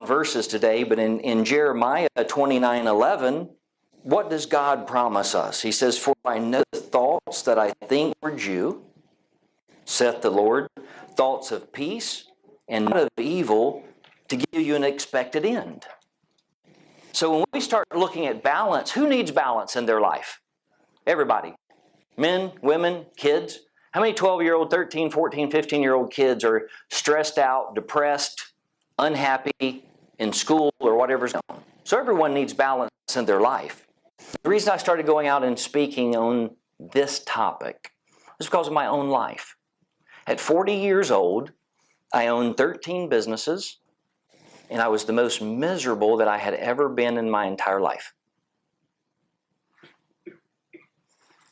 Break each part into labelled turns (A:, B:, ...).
A: verses today, but in Jeremiah 29:11, what does God promise us? He says, "For I know the thoughts that I think towards you, saith the Lord, thoughts of peace and not of evil, to give you an expected end." So when we start looking at balance, who needs balance in their life? Everybody. Men, women, kids. How many 12-year-old, 13, 14, 15-year-old kids are stressed out, depressed, unhappy in school or whatever's going on? So everyone needs balance in their life. The reason I started going out and speaking on this topic is because of my own life. At 40 years old, I owned 13 businesses, and I was the most miserable that I had ever been in my entire life.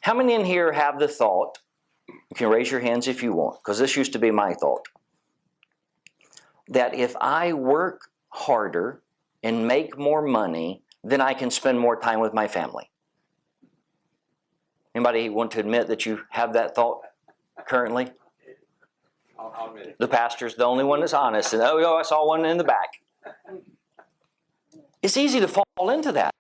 A: How many in here have the thought, you can raise your hands if you want, because this used to be my thought, that if I work harder and make more money, then I can spend more time with my family? Anybody want to admit that you have that thought currently?
B: I'll admit it.
A: The pastor's the only one that's honest. And oh, I saw one in the back. It's easy to fall into that.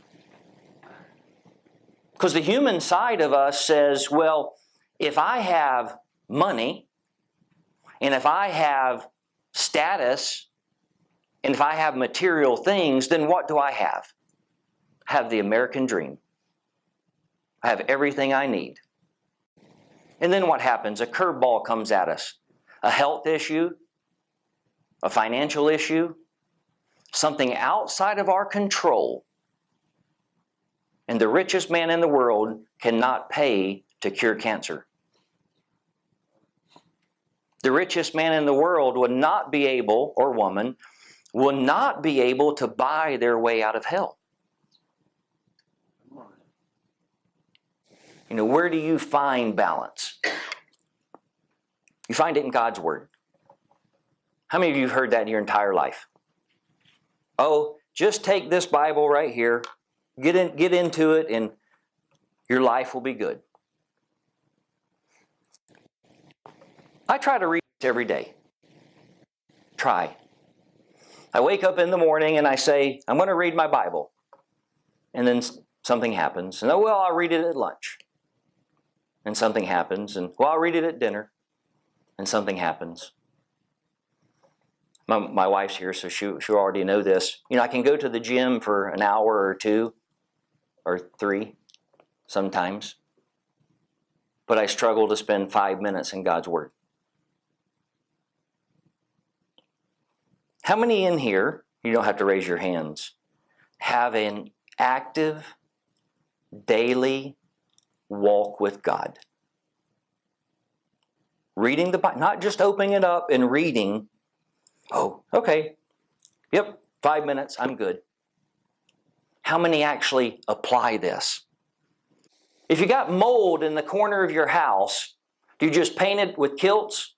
A: Because the human side of us says, well, if I have money, and if I have status, and if I have material things, then what do I have? I have the American dream. I have everything I need. And then what happens? A curveball comes at us. A health issue, a financial issue, something outside of our control. And the richest man in the world cannot pay to cure cancer. The richest man in the world would not be able, or woman, will not be able to buy their way out of hell. You know, where do you find balance? You find it in God's Word. How many of you have heard that in your entire life? Oh, just take this Bible right here, get into it, and your life will be good. I try to read it every day. Try. I wake up in the morning and I say, I'm going to read my Bible. And then something happens. And well, I'll read it at lunch. And something happens. And well, I'll read it at dinner. And something happens. My wife's here, so she'll already know this. You know, I can go to the gym for an hour or two or three sometimes. But I struggle to spend 5 minutes in God's Word. How many in here, you don't have to raise your hands, have an active, daily walk with God? Reading the Bible, not just opening it up and reading. Oh, okay. Yep, 5 minutes, I'm good. How many actually apply this? If you got mold in the corner of your house, do you just paint it with kilts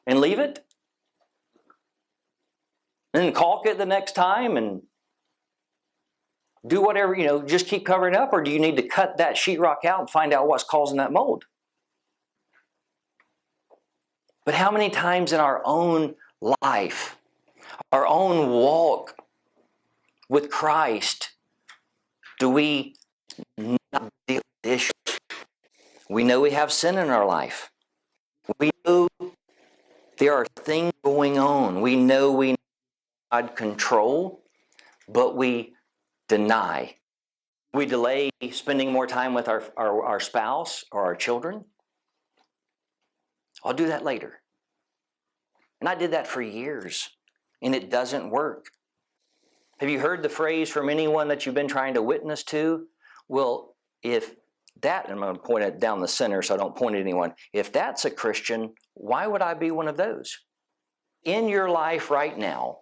A: and leave it? And then caulk it the next time and do whatever, just keep covering up? Or do you need to cut that sheetrock out and find out what's causing that mold? But how many times in our own life, our own walk with Christ, do we not deal with issues? We know we have sin in our life. We know there are things going on. We know we need God control, but we deny. We delay spending more time with our spouse or our children. I'll do that later. And I did that for years, and it doesn't work. Have you heard the phrase from anyone that you've been trying to witness to? Well, if that, and I'm going to point it down the center so I don't point at anyone, if that's a Christian, why would I be one of those? In your life right now,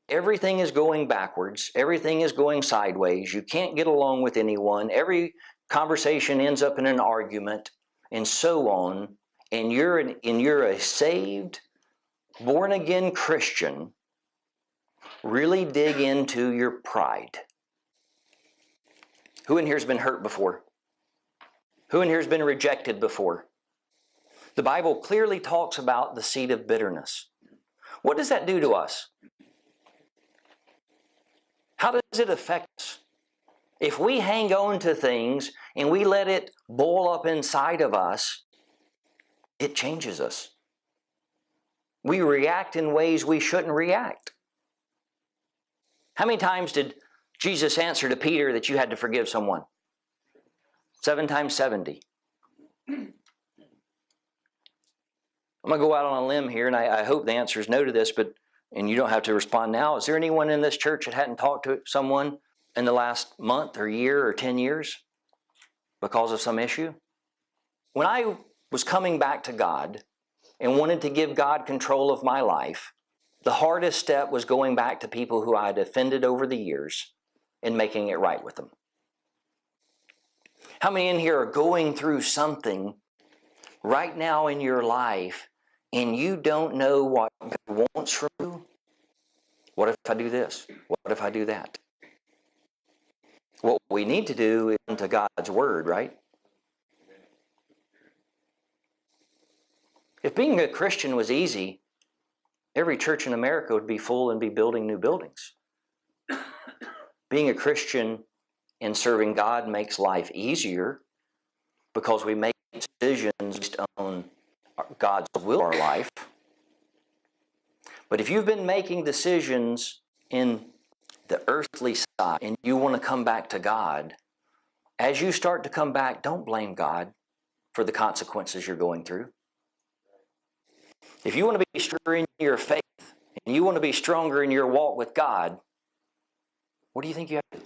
A: everything is going backwards. Everything is going sideways. You can't get along with anyone. Every conversation ends up in an argument, and so on. And you're a saved, born-again Christian. Really dig into your pride. Who in here has been hurt before? Who in here has been rejected before? The Bible clearly talks about the seed of bitterness. What does that do to us? How does it affect us? If we hang on to things and we let it boil up inside of us, it changes us. We react in ways we shouldn't react. How many times did Jesus answer to Peter that you had to forgive someone? 7 times 70. I'm going to go out on a limb here, and I hope the answer is no to this, and you don't have to respond now. Is there anyone in this church that hadn't talked to someone in the last month or year or 10 years because of some issue? When I was coming back to God and wanted to give God control of my life, the hardest step was going back to people who I had offended over the years and making it right with them. How many in here are going through something right now in your life and you don't know what God wants from you? What if I do this? What if I do that? What we need to do is into God's Word, right? If being a Christian was easy, every church in America would be full and be building new buildings. Being a Christian and serving God makes life easier because we make decisions based on God's will in our life. But if you've been making decisions in the earthly side and you want to come back to God, as you start to come back, don't blame God for the consequences you're going through. If you want to be stronger in your faith and you want to be stronger in your walk with God, what do you think you have to do?